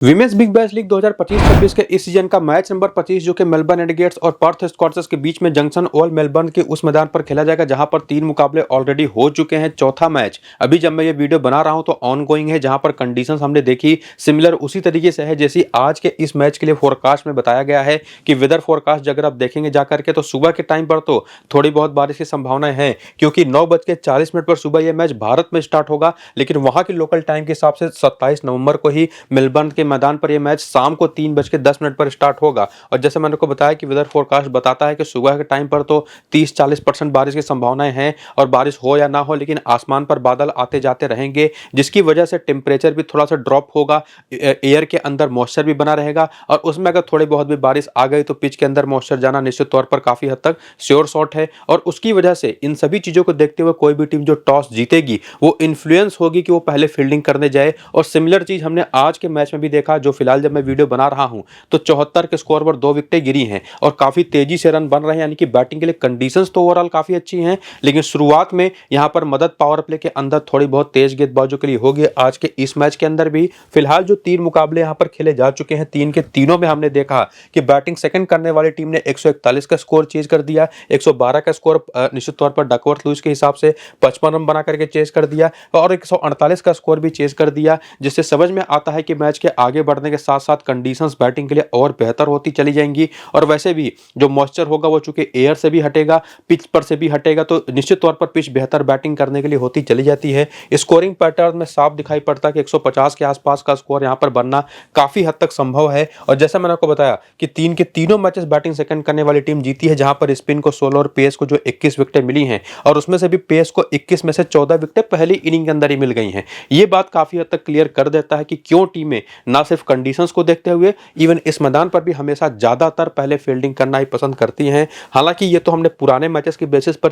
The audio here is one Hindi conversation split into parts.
विमेंस बिग बैश लीग 2025-26 के इस सीजन का मैच नंबर 25 जो कि मेलबर्न रेनेगेड्स और पर्थ स्कॉचर्स के बीच में जंक्शन ओवल मेलबर्न के उस मैदान पर खेला जाएगा जहां पर 3 मुकाबले ऑलरेडी हो चुके हैं। चौथा मैच अभी जब मैं ये वीडियो बना रहा हूं तो ऑन गोइंग है, जहां पर कंडीशंस हमने देखी सिमिलर उसी तरीके से है जैसी आज के इस मैच के लिए फोरकास्ट में बताया गया है कि वेदर फोरकास्ट अगर आप देखेंगे जाकर के तो सुबह के टाइम पर तो थोड़ी बहुत बारिश की संभावनाएं हैं, क्योंकि 9:40 पर सुबह यह मैच भारत में स्टार्ट होगा, लेकिन वहां के लोकल टाइम के हिसाब से 27 नवंबर को ही मेलबर्न के मैदान पर यह मैच शाम को 3:10 पर स्टार्ट होगा। और जैसे मैंने को बताया कि वेदर फोरकास्ट बताता है कि सुबह के टाइम पर तो 30-40% बारिश की संभावनाएं हैं, और बारिश हो या ना हो लेकिन आसमान पर बादल आते जाते रहेंगे, जिसकी वजह से टेम्परेचर भी थोड़ा सा ड्रॉप होगा, एयर के अंदर मॉइस्चर भी बना रहेगा, और उसमें अगर थोड़ी बहुत भी बारिश आ गई तो पिच के अंदर मॉइस्चर जाना निश्चित तौर पर काफी हद तक श्योर शॉट है। और उसकी वजह से इन सभी चीजों को देखते हुए कोई भी टीम जो टॉस जीतेगी वो इन्फ्लुएंस होगी कि वो पहले फील्डिंग करने जाए। और सिमिलर चीज हमने आज के मैच में भी देखा, जो फिलहाल जब मैं वीडियो बना रहा हूं तो 74 के स्कोर पर 2 विकेटें गिरी हैं और काफी तेजी से रन बन रहे हैं, यानी कि बैटिंग के लिए कंडीशंस तो ओवरऑल काफी अच्छी हैं, लेकिन शुरुआत में यहां पर मदद पावर प्ले के अंदर थोड़ी बहुत तेज गेंदबाजों के लिए होगी। आज के इस मैच के अंदर भी फिलहाल जो 3 मुकाबले यहां पर खेले जा चुके हैं, 3 के तीनों में हमने देखा कि बैटिंग सेकंड करने वाली टीम ने 141 का स्कोर चेज कर दिया, 112 का स्कोर निश्चित तौर पर डकवर्थ लुईस के हिसाब से 55 रन बना करके चेज कर दिया, और 148 का स्कोर भी चेज कर दिया, जिससे समझ में आता है कि मैच के आगे बढ़ने के साथ साथ कंडीशंस बैटिंग के लिए और बेहतर होती चली जाएंगी। और वैसे भी जो मॉइस्चर होगा वो चूंकि एयर से भी हटेगा, पिच पर से भी हटेगा, तो निश्चित तौर पर पिच बेहतर बैटिंग करने के लिए होती चली जाती है। स्कोरिंग पैटर्न में साफ दिखाई पड़ता है कि 150 के आसपास का स्कोर यहां पर बनना काफी हद तक संभव है। और जैसा मैंने आपको बताया कि 3 के तीनों मैचेस बैटिंग सेकंड करने वाली टीम जीती है, जहां पर स्पिन को 16 और पेस को जो 21 विकेटें मिली हैं, और उसमें से भी पेस को 21 में से 14 विकेटें पहली इनिंग के अंदर ही मिल गई हैं। ये बात काफी हद तक क्लियर कर देता है कि क्यों टीमें ना सिर्फ कंडीशंस को देखते हुए इवन इस मैदान पर भी हमेशा ज्यादातर पहले फील्डिंग करना ही पसंद करती हैं। हालांकि ये तो हमने पुराने मैचेस के बेसिस पर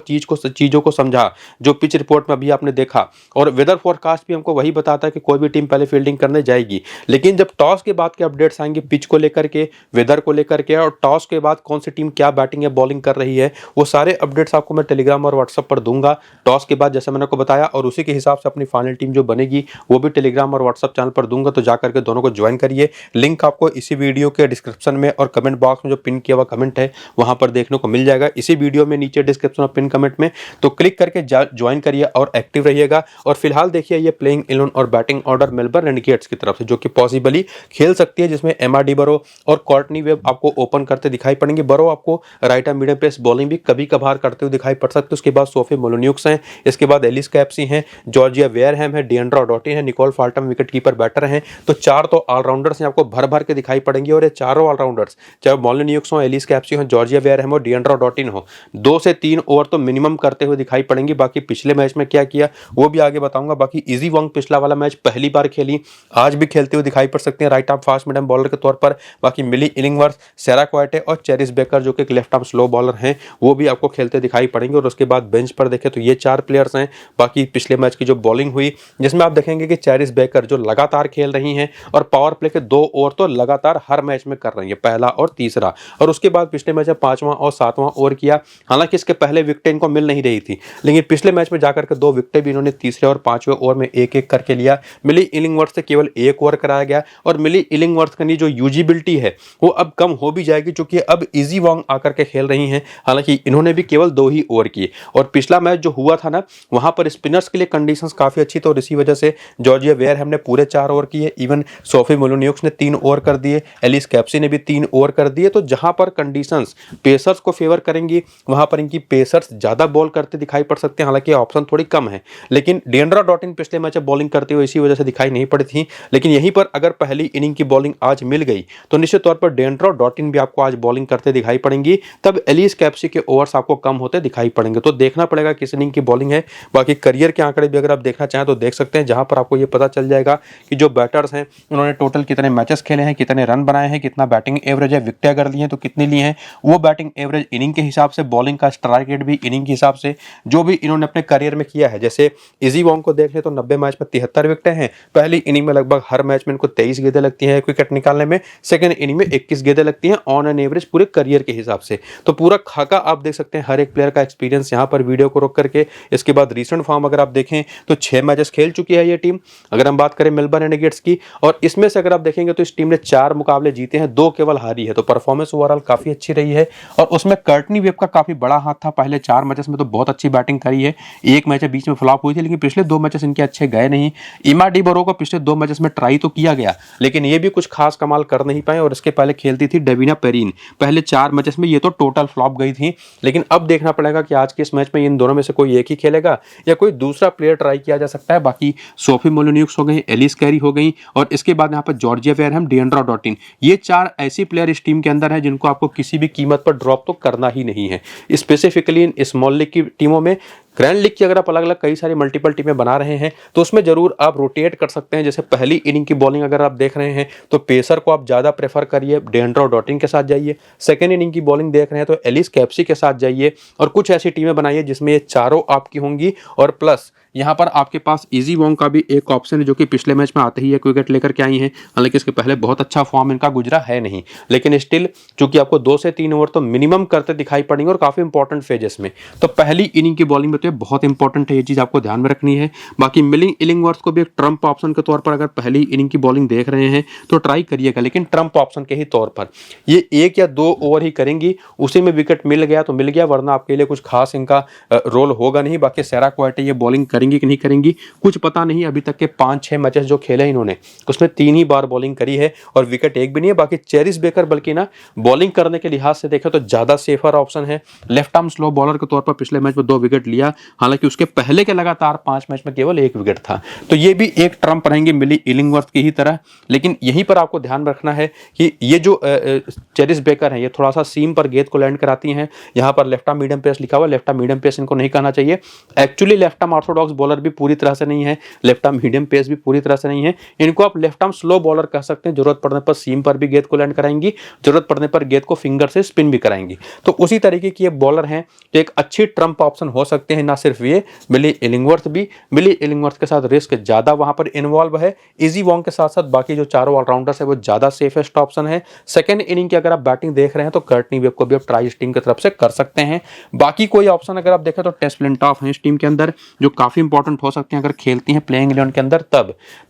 चीजों को समझा, जो पिच रिपोर्ट में अभी आपने देखा, और वेदर फोरकास्ट भी हमको वही बताता है कि कोई भी टीम पहले फील्डिंग करने जाएगी। लेकिन जब टॉस के बाद के अपडेट्स आएंगे पिच को लेकर के, वेदर को लेकर के, और टॉस के बाद कौन सी टीम क्या बैटिंग या बॉलिंग कर रही है, वो सारे अपडेट्स आपको मैं टेलीग्राम और व्हाट्सएप पर दूंगा टॉस के बाद, जैसे मैंने आपको बताया, और उसी के हिसाब से अपनी फाइनल टीम जो बनेगी वो भी टेलीग्राम और व्हाट्सएप चैनल पर दूंगा, तो जाकर के दोनों को ज्वाइन करिए। लिंक आपको इसी वीडियो के डिस्क्रिप्शन में और कमेंट बॉक्स में जो पिन किया हुआ कमेंट है वहां पर देखने को मिल जाएगा, इसी वीडियो में नीचे डिस्क्रिप्शन और पिन कमेंट में, तो क्लिक करके ज्वाइन करिए और एक्टिव रहिएगा। और फिलहाल देखिए ये प्लेइंग 11 और बैटिंग ऑर्डर मेलबर्न रेनेगेड्स की तरफ से जो कि पॉसिबली खेल सकती है, जिसमें एमआरडी बरो और कॉर्टनी वेब आपको ओपन करते दिखाई पड़ेंगे। बरो आपको right arm medium pace bowling भी कभी कभार करते हुए दिखाई पड़ सकते हैं। उसके बाद सोफी मोलोन्यूक्स हैं, इसके बाद एलिस कैप्सी हैं, जॉर्जिया वेयरहैम है, डिएंड्रा डॉटिन है, निकोल फाल्टम विकेट कीपर बैटर हैं। तो 4 तो ऑलराउंडर्स आपको भर भर के दिखाई पड़ेंगे, और ये चारों ऑलराउंडर्स चाहे मोलोन्यूक्स हो, एलिस कैप्सी हो, जॉर्जिया वेयरहैम हो, डिएंड्रा डॉटिन हो, 2 से 3 ओवर तो मिनिमम करते हुए दिखाई पड़ेंगे। बाकी पिछले मैच में क्या किया वो भी आगे बताऊंगा। बाकी इजी वंग पिछला वाला मैच पहली बार खेली, आज भी खेलते हुए दिखाई पड़ सकते हैं right arm fast medium bowler के तौर पर। बाकी मिली इलिंगवर्थ, सेरा क्वाइटे और चेरिस बेकर जो कि लेफ्ट आर्म स्लो बॉलर हैं, वो भी आपको खेलते दिखाई पड़ेंगे। और उसके बाद बेंच पर देखें तो ये 4 प्लेयर्स हैं। बाकी पिछले मैच की जो बॉलिंग हुई, जिसमें आप देखेंगे कि चेरिस बेकर जो लगातार खेल रही हैं, और पावर प्ले के 2 ओवर तो लगातार हर मैच में कर रही है, पहला और तीसरा। और उसके बाद पिछले मैच में 5वां और 7वां ओवर किया, हालांकि इसके पहले विकेट इनको मिल नहीं रही थी, लेकिन पिछले मैच में जाकर के 2 विकेट भी इन्होंने तीसरे और 5वें ओवर में एक एक करके लिया। मिली इलिंगवर्थ से केवल 1 ओवर कराया गया, और मिली इलिंगवर्थ की जो यूजिबिलिटी है वो अब कम हो भी जाएगी, क्योंकि अब इजी वॉन्ग आकर के खेल रही हैं। हालांकि इन्होंने भी केवल 2 ही ओवर किए, और पिछला मैच जो हुआ था ना, वहां पर स्पिनर्स के लिए कंडीशंस काफी अच्छी थी, और इसी वजह से जॉर्जिया वेयरहैम ने पूरे 4 ओवर किए, इवन सोफी मोलोन्यूक्स ने 3 ओवर कर दिए, एलिस कैप्सी ने भी 3 ओवर कर दिए। तो जहां पर कंडीशंस पेसर्स को फेवर करेंगी वहां पर इनकी पेसर्स ज्यादा बॉल करते दिखाई पड़ सकते हैं, हालांकि ऑप्शन थोड़ी कम है। लेकिन डिएंड्रा डॉटिन पिछले मैच में बॉलिंग करते हुए इसी वजह से दिखाई नहीं पड़ी थी, लेकिन यहीं पर अगर पहली इनिंग की बॉलिंग आज मिल गई तो निश्चित तौर पर डिएंड्रा डॉटिन भी आपको आज बॉलिंग करते दिखाई पड़ेंगी, तब एलिस कैप्सी के ओवर्स आपको कम होते दिखाई पड़ेंगे। तो देखना पड़ेगा किस इनिंग की बॉलिंग है। बाकी करियर के आंकड़े भी अगर आप देखना चाहें तो देख सकते हैं, जहां पर आपको ये पता चल जाएगा कि जो बैटर्स हैं उन्होंने टोटल कितने मैचेस खेले हैं, कितने रन बनाए हैं, कितना बैटिंग एवरेज है, विकेटें अगर ली हैं तो कितनी ली हैं, वो बैटिंग एवरेज इनिंग के हिसाब से, बॉलिंग का स्ट्राइक रेट भी इनिंग के हिसाब से, जो भी इन्होंने अपने करियर में किया है। जैसे इजी वॉन्ग को देख ले तो 90 मैच में 73 विकेटें हैं, पहली इनिंग में लगभग हर मैच में इनको 23 गेंदें लगती हैं विकेट निकालने में, सेकंड इनिंग में 21 गेंदें लगती हैं ऑन एन एवरेज पूरे करियर के हिसाब से। तो पूरा खाका आप देख सकते हैं हर एक प्लेयर का एक्सपीरियंस यहाँ पर वीडियो को रोक करके। इसके बाद रीसेंट फॉर्म अगर आप देखें तो 6 मैचेस खेल चुकी है ये टीम, अगर हम बात करें मेलबर्न रेनेगेड्स की, और इस इसमें से अगर आप देखेंगे तो इस टीम ने 4 मुकाबले जीते हैं, 2 केवल हारी है। तो परफॉर्मेंस ओवरऑल काफी अच्छी रही है और उसमें कर्टनी वेब का काफी बड़ा हाथ था। पहले 4 मैचेस में तो बहुत अच्छी बैटिंग करी है, एक मैच बीच में फ्लॉप हुई थी, लेकिन पिछले 2 मैचेस इनके अच्छे गए नहीं। इमा डी बोरो को पिछले 2 मैचेस में ट्राई तो किया गया, लेकिन ये भी कुछ खास कमाल कर नहीं पाए। और इसके पहले खेलती थी डेविना पेरिन, पहले 4 मैचेस में ये तो टोटल फ्लॉप गई थी। लेकिन अब देखना पड़ेगा कि आज के इस मैच में इन दोनों में से कोई एक ही खेलेगा या कोई दूसरा प्लेयर ट्राई किया जा सकता है। बाकी सोफी मोलिन्यूक्स हो गई, एलिस कैरी हो गई और इसके बाद यहाँ पर जॉर्जिया वेयरहैम, डिएंड्रा डॉटिन, ये 4 ऐसी प्लेयर इस टीम के अंदर है जिनको आपको किसी भी कीमत पर ड्रॉप तो करना ही नहीं है। स्पेसिफिकली इन स्मॉल लीग की टीमों में, ग्रैंड लीग की अगर आप अलग अलग कई सारी मल्टीपल टीमें बना रहे हैं तो उसमें जरूर आप रोटेट कर सकते हैं। जैसे पहली इनिंग की बॉलिंग अगर आप देख रहे हैं तो पेसर को आप ज्यादा प्रेफर करिए, डिएंड्रा डॉटिन के साथ जाइए। सेकेंड इनिंग की बॉलिंग देख रहे हैं तो एलिस कैप्सी के साथ जाइए और कुछ ऐसी टीमें बनाइए जिसमें ये चारों आपकी होंगी। और प्लस यहाँ पर आपके पास इजी वोंग का भी एक ऑप्शन है जो कि पिछले मैच में आते ही एक विकेट लेकर के आई हैं। हालांकि इसके पहले बहुत अच्छा फॉर्म इनका गुजरा है नहीं, लेकिन स्टिल चूंकि आपको 2 से 3 ओवर तो मिनिमम करते दिखाई पड़ेंगे और काफी इंपॉर्टेंट फेजेस में। तो पहली इनिंग की बॉलिंग में तो ये बहुत इंपॉर्टेंट है, ये चीज आपको ध्यान में रखनी है। बाकी मिलिंग इलिंगवर्थ को भी एक ट्रम्प ऑप्शन के तौर पर अगर पहली इनिंग की बॉलिंग देख रहे हैं तो ट्राई करिएगा, लेकिन ट्रम्प ऑप्शन के ही तौर पर। ये 1 या 2 ओवर ही करेंगी, उसी में विकेट मिल गया तो मिल गया, वरना आपके लिए कुछ खास इनका रोल होगा नहीं। बाकी सेरा क्वाइटे ये बॉलिंग करेंगी कि नहीं करेंगी कुछ पता नहीं। अभी तक के 5-6 मैचेस जो खेले इन्होंने उसमें 3 ही बार बॉलिंग करी है और विकेट एक भी नहीं है। बाकी चेरिस बेकर बल्कि ना बॉलिंग करने के लिहाज से देखें तो ज्यादा सेफर ऑप्शन है। लेफ्ट आर्म स्लो बॉलर के तौर पर पिछले मैच में 2 विकेट लिया, हालांकि उसके पहले के लगातार 5 मैच में केवल 1 विकेट था। तो ये भी एक ट्रम्प रहेंगे मिली इलिंगवर्थ की ही तरह। लेकिन यहीं पर आपको ध्यान रखना है कि ये जो चेरिस बेकर है ये थोड़ा सा सीम पर गेंद को लैंड कराती हैं। यहाँ पर लेफ्ट आर्म मीडियम पेस लिखा हुआ, लेफ्ट आर्म मीडियम पेस इनको नहीं कहना चाहिए। Actually left arm Orthodox bowler भी पूरी तरह से नहीं है, लेफ्ट आर्म मीडियम पेस भी पूरी तरह से नहीं है। इनको आप लेफ्ट आर्म स्लो बॉलर कह सकते हैं। जरूरत पड़ने पर सीम पर भी गेंद को लैंड कराएंगी, जरूरत पड़ने पर गेंद को फिंगर से स्पिन भी कराएंगी। तो उसी तरीके की ये बॉलर हैं जो एक अच्छी ट्रम्प ऑप्शन हो सकते हैं। ना सिर्फ ये, मिली इलिंगवर्थ भी, मिली इलिंगवर्थ के साथ रिस्क ज्यादा वहां पर इन्वॉल्व है। इजी वोंग के साथ साथ बाकी जो चारों ऑलराउंडर्स है वो ज्यादा सेफेस्ट ऑप्शन है। सेकंड इनिंग की अगर आप बैटिंग देख रहे हैं तो कर्टनी वेब को भी आप ट्राई इस टीम की तरफ से कर सकते हैं। बाकी कोई ऑप्शन अगर आप देखें तो टेस फ्लिंटॉफ है इस टीम के अंदर जो काफी इंपॉर्टेंट हो सकते हैं अगर खेलती हैं प्लेइंग 11 के अंदर।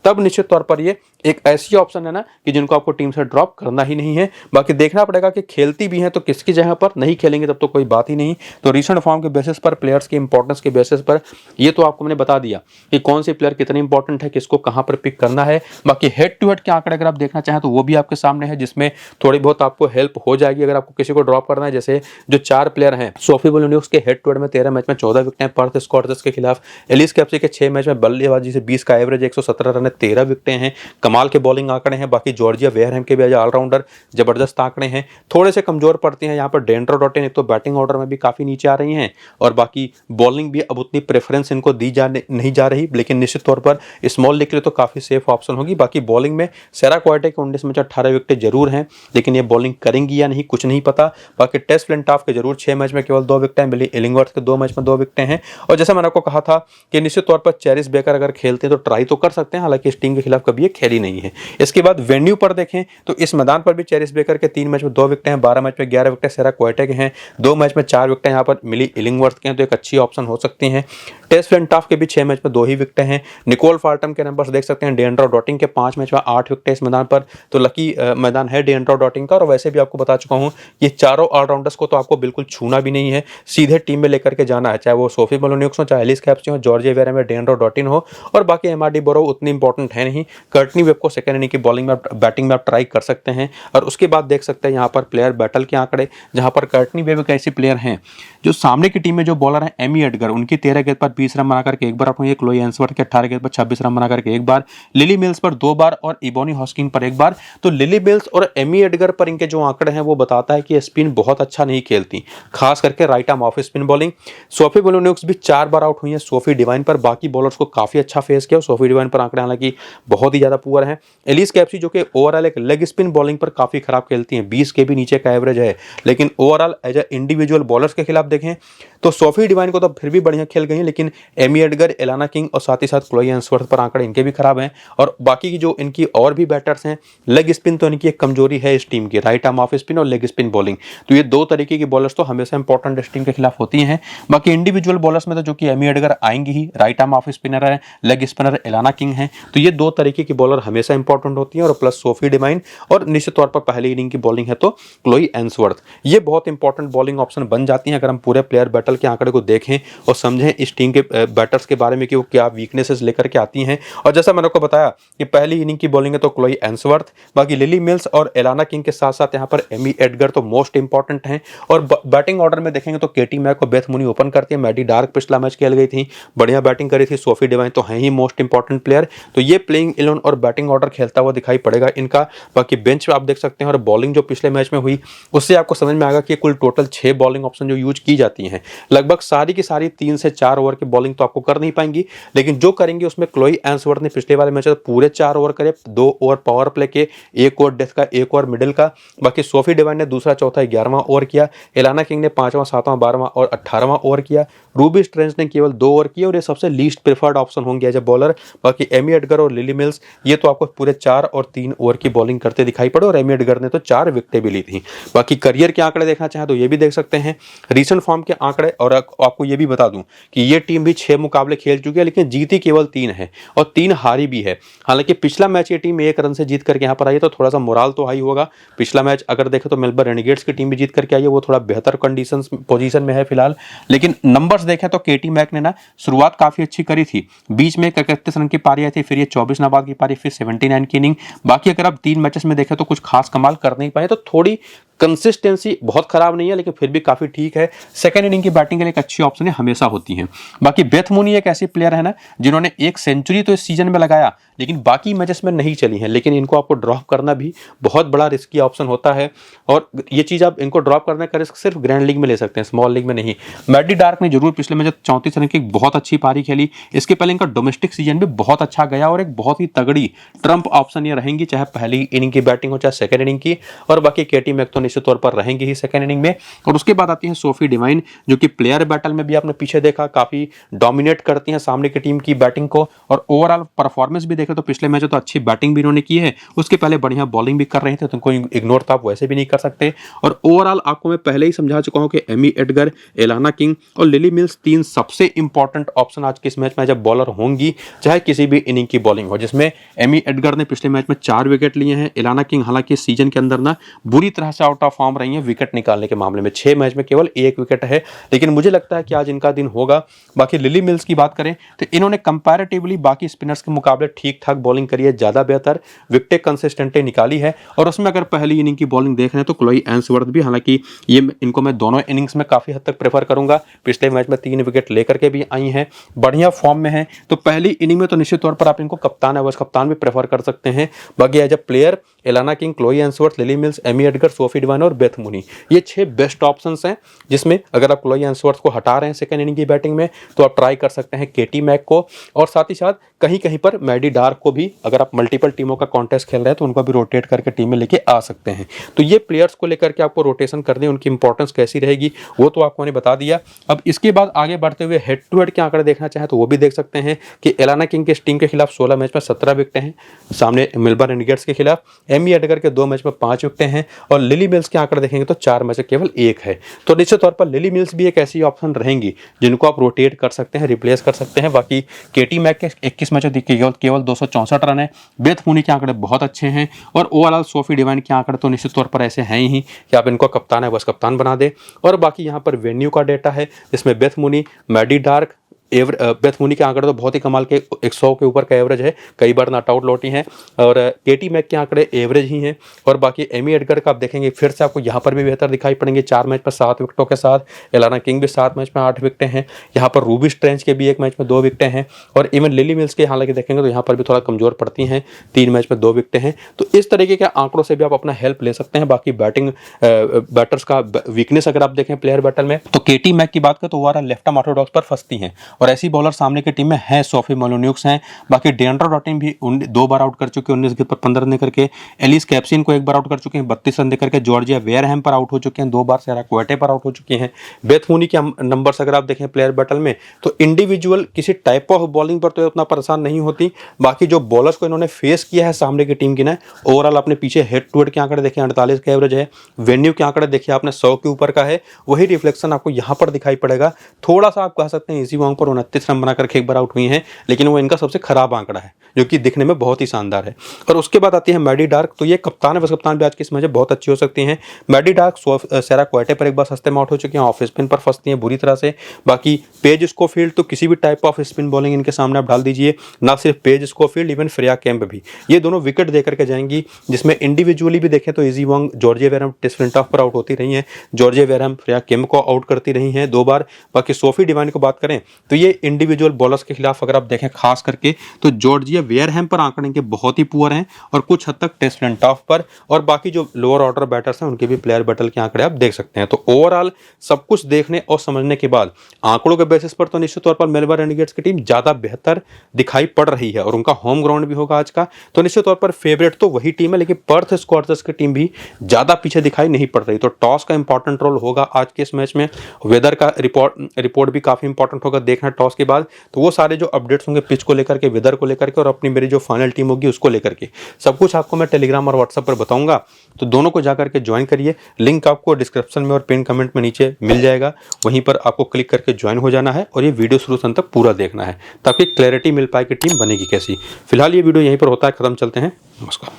तब निश्चित तौर पर ये एक ऐसी ऑप्शन है ना कि जिनको आपको टीम से ड्रॉप करना ही नहीं है। बाकी देखना पड़ेगा कि खेलती भी हैं तो किसकी जगह पर, नहीं खेलेंगे तब तो कोई बात ही नहीं। तो रिसेंट फॉर्म के बेसिस पर, प्लेयर्स के इंपॉर्टेंस के बेसिस पर ये तो आपको मैंने बता दिया कि कौन सी प्लेयर कितनी इंपॉर्टेंट है, किसको कहां पर पिक करना है। बाकी हेड टू हेड के आंकड़े अगर आप देखना चाहें तो वो भी आपके सामने है, जिसमें थोड़ी बहुत आपको हेल्प हो जाएगी अगर आपको किसी को ड्रॉप करना है। जैसे जो 4 प्लेयर हैं, सोफी मोलिन्यूक्स के हेड टू हेड में 13 मैच में 14 विकेट हैं पर्थ स्कॉट्स के खिलाफ। एलिस कैप्सी के 6 मैच में बल्लेबाजी से 20 का एवरेज, 117 रन, 13 विकेटें हैं। कमाल के बॉलिंग आंकड़े हैं। बाकी जॉर्जिया वेयरहैम के भी ऑलराउंडर जबरदस्त आंकड़े हैं। थोड़े से कमजोर पड़ती हैं यहाँ पर डिएंड्रा डॉटिन, एक तो बैटिंग ऑर्डर में भी काफी नीचे आ रही हैं और बाकी बॉलिंग भी अब उतनी प्रेफरेंस इनको दी नहीं जा रही। लेकिन निश्चित तौर पर स्मॉल लीग के लिए तो काफी सेफ ऑप्शन होगी। बाकी बॉलिंग में सेरा क्वाइटे के 19 में 18 विकेट जरूर हैं, लेकिन ये बॉलिंग करेंगी या नहीं कुछ नहीं पता। बाकी टेस्ट फ्लिंटॉफ के जरूर 6 मैच में केवल 2 विकेट हैं, मिली इलिंगवर्थ के 2 मैच में 2 विकेट हैं। और जैसा मैंने आपको कहा था कि निश्चित तौर पर चेरिस बेकर अगर खेलते हैं तो ट्राई तो कर सकते हैं, हालांकि इस टीम के खिलाफ कभी ये खेली नहीं है। इसके बाद वेन्यू पर देखें तो इस मैदान पर भी चेरिस बेकर के 3 मैच में 2 विकेट हैं, 12 मैच में 11 विकेट सेरा क्वाइटे के हैं, 2 मैच में 4 विकेट यहाँ पर मिली इलिंगवर्थ के हैं, तो एक अच्छी ऑप्शन हो सकती हैं। टेस्ट फ्लिंटॉफ के भी 6 मैच में 2 ही विकेट हैं। निकोल फार्टम के नंबर्स देख सकते हैं, डिएंड्रा डॉटिन के 5 मैच में 8 विकेट इस मैदान पर, तो लकी मैदान है डिएंड्रा डॉटिन का। और वैसे भी आपको बता चुका हूं ये चारों ऑलराउंडर्स को तो आपको बिल्कुल छूना भी नहीं है, सीधे टीम में लेकर के जाना है, चाहे वो सोफी मोलिन्यूक्स हो, चाहे एलिस कैप्सी हो, जॉर्जिया वेयरहैम में डिएंड्रा डॉटिन हो, और बाकी एमआरडी बोरो उतनी इंपॉर्टेंट है नहीं। कर्टनी वेब को सेकंड इनिंग की बॉलिंग में बैटिंग में आप ट्राई कर सकते हैं। और उसके बाद देख सकते हैं यहाँ पर प्लेयर बैटल के आंकड़े, जहां पर कर्टनी वेब एक ऐसी प्लेयर हैं जो सामने की टीम में जो बॉलर हैं एमी एडगर, उनकी 13 गेंद पर 20 रन बना करके एक बार आउट हुई है। क्लोई एंसवर्थ के 18 गेंद पर 26 रन बना करके एक बार, लिली मिल्स पर 2 बार और इबोनी हॉस्किन पर 1 बार। तो लिली मिल्स और एमी एडगर पर इनके जो आंकड़े हैं वो बताता है कि स्पिन बहुत अच्छा नहीं खेलती, खास करके right arm off spin bowling. Sophie Molineux भी 4 बार आउट हुई है सोफी डिवाइन पर, बाकी बॉलर्स को काफी अच्छा फेस किया। सोफी डिवाइन पर आंकड़े हालांकि बहुत ही ज्यादा पुअर हैं। एलिस कैप्सी जो कि ओवरऑल एक लेग स्पिन बॉलिंग पर काफी खराब खेलती हैं, 20 के भी नीचे का एवरेज है, लेकिन overall as a individual bowlers के खिलाफ देखें तो सोफी डिवाइन को तो फिर भी बढ़िया खेल गई हैं, लेकिन एमी एडगर, एलाना किंग और साथ ही साथ क्लोई एंसवर्थ पर आंकड़े इनके भी खराब हैं। और बाकी की जो इनकी और भी बैटर्स हैं, लेग स्पिन तो इनकी एक कमजोरी है इस टीम की, राइट आर्म ऑफ स्पिन और लेग स्पिन बॉलिंग। तो ये दो तरीके की बॉलर्स तो हमेशा इंपॉर्टेंट इस टीम के खिलाफ होती हैं। बाकी इंडिविजुअल बॉलर्स में तो जो कि एमी एडगर आएंगी ही, राइट आर्म ऑफ स्पिनर है, लेग स्पिनर एलाना किंग है, तो ये दो तरीके की बॉलर हमेशा इंपॉर्टेंट होती हैं। और प्लस सोफी डिवाइन, और निश्चित तौर पर पहली इनिंग की बॉलिंग है तो क्लोई एंसवर्थ, ये बहुत इंपॉर्टेंट बॉलिंग ऑप्शन बन जाती हैं अगर हम पूरे प्लेयर बैटल के आंकड़े को देखें और समझें इस टीम के बैटर्स के बारे में कि वो क्या वीकनेसेस लेकर के आती हैं। और जैसा मैंने आपको बताया कि पहली इनिंग की बॉलिंग है तो क्लोई एंसवर्थ, बाकी लिली मिल्स और एलाना किंग के साथ साथ यहाँ पर एमी एडगर तो मोस्ट इंपॉर्टेंट हैं। और बैटिंग ऑर्डर में देखेंगे तो केटी मैक और बेथ मूनी ओपन करती है, मैडी डार्क पिछला मैच खेल गई थी, बढ़िया बैटिंग करी थी, सोफी डिवाइन तो है ही मोस्ट इंपॉर्टेंट प्लेयर। तो ये प्लेइंग 11 और बैटिंग ऑर्डर खेलता हुआ दिखाई पड़ेगा इनका। बाकी बेंच पे आप देख सकते हैं, और बॉलिंग जो पिछले मैच में हुई उससे आपको समझ में आएगा कि कुल टोटल 6 बॉलिंग ऑप्शन जो यूज की जाती हैं, लगभग सारी की सारी 3 से 4 ओवर की बॉलिंग तो आपको कर नहीं पाएंगी, लेकिन जो करेंगे उसमें क्लोई एंसवर्थ ने पिछले वाले मैच में पूरे 4 ओवर करे, 2 ओवर पावर प्ले के, 1 ओवर डेथ का, 1 ओवर मिडिल का। बाकी सोफी डिवाइन ने दूसरा, चौथा, 11वां ओवर किया, एलाना किंग ने 5वां, 7वां, 12वां और 18वां ओवर किया, रूबी स्ट्रेंज ने केवल 2 ओवर किए और ये सबसे लीस्ट प्रेफर्ड ऑप्शन होंगे एज ए बॉलर। बाकी एमी एडगर और लिली मिल्स ये तो आपको पूरे 4 और 3 ओवर की बॉलिंग करते दिखाई पड़े, और एमी एडगर ने तो 4 विकेटें भी ली थी। बाकी करियर के आंकड़े देखना चाहें तो ये भी देख सकते हैं, रीसेंट फॉर्म के आंकड़े। और आपको ये भी बता दूं कि ये टीम भी 6 मुकाबले खेल चुकी है, लेकिन जीती केवल 3 है और 3 हारी भी है। हालांकि पिछला मैच ये टीम 1 रन से जीत करके यहाँ पर आई है, तो थोड़ा सा मोराल तो हाई होगा। पिछला मैच अगर देखें तो मेलबर्न रेनेगेड्स की टीम भी जीत करके आई है, वो थोड़ा बेहतर कंडीशन पोजीशन में है फिलहाल। लेकिन नंबर्स देखें तो केटी मैक ने ना शुरुआत काफी अच्छी करी थी, बीच में 31 रन की पारी आई थी, फिर ये 24 नाबाद की पारी, फिर 79 की इनिंग। बाकी अगर आप 3 मैचेस में देखें तो कुछ खास कमाल कर नहीं पाए, तो थोड़ी कंसिस्टेंसी बहुत खराब नहीं है, लेकिन फिर भी काफी ठीक है। सेकंड इनिंग की बैटिंग के लिए एक अच्छी ऑप्शन हमेशा होती है। बाकी बेथ मूनी एक ऐसी प्लेयर है ना जिन्होंने 1 सेंचुरी तो इस सीजन में लगाया, लेकिन बाकी मैचेस में नहीं चली है, लेकिन इनको आपको ड्रॉप करना भी बहुत बड़ा रिस्की ऑप्शन होता है। और ये चीज आप इनको ड्रॉप करने का रिस्क सिर्फ ग्रैंड लीग में ले सकते हैं, स्मॉल लीग में नहीं। मैडी डार्क ने जरूर पिछले मैच 34 रन की बहुत अच्छी पारी खेली, इसके पहले इनका डोमेस्टिक सीजन भी बहुत अच्छा गया, और एक बहुत ही तगड़ी ट्रम्प ऑप्शन ये रहेंगी, चाहे पहली इनिंग की बैटिंग हो चाहे सेकंड इनिंग की। और बाकी केटी मैक तो निश्चित तौर पर रहेंगे ही सेकंड इनिंग में। और उसके बाद आती है सोफी डिवाइन, जो कि प्लेयर बैटल में भी आपने पीछे देखा काफी डोमिनेट करती हैं सामने की टीम की बैटिंग को, और ओवरऑल परफॉर्मेंस भी देखें तो पिछले मैच तो अच्छी बैटिंग भी इन्होंने की है, उसके पहले बढ़िया बॉलिंग भी कर रहे थे, तो उनको इग्नोर तो आप वैसे भी नहीं कर सकते। और ओवरऑल आपको मैं पहले ही समझा चुका हूं कि एमी एडगर, एलाना किंग और लिली मिल्स 3 सबसे इंपॉर्टेंट ऑप्शन आज के इस मैच में जब बॉलर होंगी, चाहे किसी भी इनिंग की बॉलिंग हो, जिसमें एमी एडगर ने पिछले मैच में 4 विकेट लिए हैं, एलाना किंग हालांकि सीजन के अंदर ना बुरी तरह से आउट ऑफ फॉर्म रही है विकेट निकालने के मामले में, 6 मैच में केवल 1 विकेट है, लेकिन मुझे लगता है कि आज इनका दिन होगा। बाकी लिली मिल्स की बात करें तो इन्होंने कंपैरेटिवली बाकी स्पिनर्स के मुकाबले ठीक ठाक बॉलिंग करी है, ज्यादा बेहतर विकेटें कंसिस्टेंटली निकाली है। और उसमें अगर पहली इनिंग की बॉलिंग देख रहे हैं तो क्लोई एंसवर्थ भी, हालांकि ये इनको मैं दोनों इनिंग्स में काफी हद तक प्रेफर करूंगा, पिछले मैच में 3 विकेट लेकर के भी आई हैं, बढ़िया फॉर्म में है, तो पहली इनिंग में तो निश्चित तौर पर आप इनको कप्तान है, कप्तान भी प्रेफर कर सकते हैं। बाकी as a player Alana King, Chloe Ainsworth, Lily Mills, Amy Edgar, Sophie Devine और बेथ मूनी, ये 6 बेस्ट ऑप्शंस हैं, जिसमें अगर आप क्लोई एंसवर्थ को हटा रहे हैं सेकंड इनिंग की बैटिंग में तो आप ट्राई कर सकते हैं केटी मैक को, और साथ ही साथ कहीं कहीं पर मैडी डार्क को भी, अगर आप मल्टीपल टीमों का कॉन्टेस्ट खेल रहे हैं तो उनको भी रोटेट करके टीम में लेके आ सकते हैं। तो ये प्लेयर्स को लेकर के आपको रोटेशन करनी है, उनकी इंपॉर्टेंस कैसी रहेगी वो तो आपको मैंने बता दिया। अब इसके बाद आगे बढ़ते हुए हेड टू हेड के आंकड़े देखना चाहें तो वो भी देख सकते हैं कि एलाना किंग के टीम के खिलाफ 16 मैच में 17 विकेटें हैं, सामने मेलबर्न रेनेगेड्स के खिलाफ एमी एडगर के 2 मैच में 5 विकेटें हैं, और लिली मिल्स के आंकड़े देखेंगे तो 4 मैच में केवल 1 है। तो निश्चित तौर पर लिली मिल्स भी एक ऐसी ऑप्शन रहेंगी जिनको आप रोटेट कर सकते हैं, रिप्लेस कर सकते हैं। बाकी केटी मैक के 21 मैचों केवल 264 रन है, बेथ मूनी के आंकड़े बहुत अच्छे हैं, और ओवरऑल सोफी डिवाइन के आंकड़े तो निश्चित तौर पर ऐसे हैं ही कि आप इनको कप्तान है कप्तान बना दे। और बाकी यहाँ पर वेन्यू का डेटा है, जिसमें Beth Mooney, Maddy Darke, Beth Mooney के आंकड़े तो बहुत ही कमाल के 100 के ऊपर का एवरेज है, कई बार नॉट आउट लौटी हैं, और केटी मैक के आंकड़े एवरेज ही हैं। और बाकी एमी एडगर का आप देखेंगे फिर से आपको यहाँ पर भी बेहतर दिखाई पड़ेंगे, 4 मैच पर 7 विकेटों के साथ, एलाना किंग भी 7 मैच में 8 विकेटें हैं, यहाँ पर रूबी स्ट्रेंज के भी 1 मैच में 2 विकेटें हैं, और इवन लिली मिल्स के हालांकि देखेंगे तो यहाँ पर भी थोड़ा कमजोर पड़ती हैं, 3 मैच में 2 विकेटें हैं। तो इस तरीके के आंकड़ों से भी आप अपना हेल्प ले सकते हैं। बाकी बैटिंग बैटर्स का वीकनेस अगर आप देखें प्लेयर बैटल में तो केटी मैक की बात करें तो ओवरऑल लेफ्ट आर्म ऑर्थोडॉक्स पर फंसती हैं, और ऐसी बॉलर सामने की टीम में है। सोफी मोलिन्यूक्स हैं, बाकी डिएंड्रे डॉटिन भी 2 बार आउट कर चुके हैं 19 गेंद पर 15 रन करके। एलिस कैप्सिन को 1 बार आउट कर चुके हैं 32 रन देकर के। जॉर्जिया वेयरहैम पर आउट हो चुके हैं 2 बार। सारा क्वेटे पर आउट हो चुके हैं। बेथ मूनी के नंबर्स अगर आप देखें प्लेयर बैटल में, तो इंडिविजुअल किसी टाइप ऑफ बॉलिंग पर तो उतना परेशान नहीं होती। बाकी जो बॉलर्स को इन्होंने फेस किया है सामने की टीम की ना, ओवरऑल अपने पीछे हेड टू हेड के आंकड़े देखें 48 का एवरेज है। वेन्यू के आंकड़े देखिए आपने 100 के ऊपर का है, वही रिफ्लेक्शन आपको यहाँ पर दिखाई पड़ेगा। थोड़ा सा आप कह सकते हैं इसी वॉन्ग पर 29 रन बना करके 1 बार आउट हुई हैं, लेकिन वो इनका सबसे खराब आंकड़ा है जो कि दिखने में बहुत ही शानदार है। और उसके बाद आती है मैडी डार्क, तो ये कप्तान है, बस कप्तान भी आज की इस मैच में बहुत अच्छी हो सकती हैं। मैडी डार्क सेरा क्वेटे पर 1 बार सस्ते में आउट हो चुकी हैं, ऑफ स्पिन पर फंसती हैं बुरी तरह से। बाकी पेज स्कोफील्ड, तो किसी भी टाइप ऑफ स्पिन बॉलिंग इनके सामने आप डाल दीजिए, ना सिर्फ Paige Scholfield, even Freya Kemp भी, ये दोनों विकेट देकर के जाएंगी। जिसमें इंडिविजुअली भी देखें तो Issy Wong Georgia Wareham Tess Flintoff पर आउट होती रही हैं, जॉर्जिया वेयरहैम फ्रेया केम्प को आउट करती रही हैं 2 बार। बाकी सोफी डिवाइन को बात करें तो ये इंडिविजुअल बॉलर्स के खिलाफ अगर आप देखें खास करके, तो जॉर्जिया वेयरहैम पर आंकड़े इनके बहुत ही पुअर हैं, और कुछ हद तक टेस्ट फ्लिंटॉफ पर, और बाकी जो लोअर ऑर्डर बैटर्स हैं उनके भी प्लेयर बैटल के आंकड़े आप देख सकते हैं। तो ओवरऑल सब कुछ देखने और समझने के बाद आंकड़ों के बेसिस पर तो निश्चित तौर पर मेलबर्न रेनेगेड्स की टीम ज्यादा बेहतर दिखाई पड़ रही है, और उनका होम ग्राउंड भी होगा आज का, तो निश्चित तौर पर फेवरेट तो वही टीम है। लेकिन पर्थ स्कॉर्चर्स की टीम भी ज्यादा पीछे दिखाई नहीं पड़ रही, तो टॉस का इंपॉर्टेंट रोल होगा आज के इस मैच में। वेदर का रिपोर्ट भी काफी इंपॉर्टेंट होगा देखना टॉस के बाद। तो वो सारे जो अपडेट्स होंगे पिच को लेकर के, वेदर को लेकर के, और अपनी मेरी जो फाइनल टीम होगी उसको लेकर के, सब कुछ आपको मैं टेलीग्राम और व्हाट्सएप पर बताऊंगा। तो दोनों को जाकर के ज्वाइन करिए, लिंक आपको डिस्क्रिप्शन में और पिन कमेंट में नीचे मिल जाएगा, वहीं पर आपको क्लिक करके ज्वाइन हो जाना है, और ये वीडियो शुरू से अंत तक पूरा देखना है ताकि क्लैरिटी मिल पाए कि टीम बनेगी कैसी। फिलहाल ये वीडियो यहीं पर होता है खत्म, चलते हैं, नमस्कार।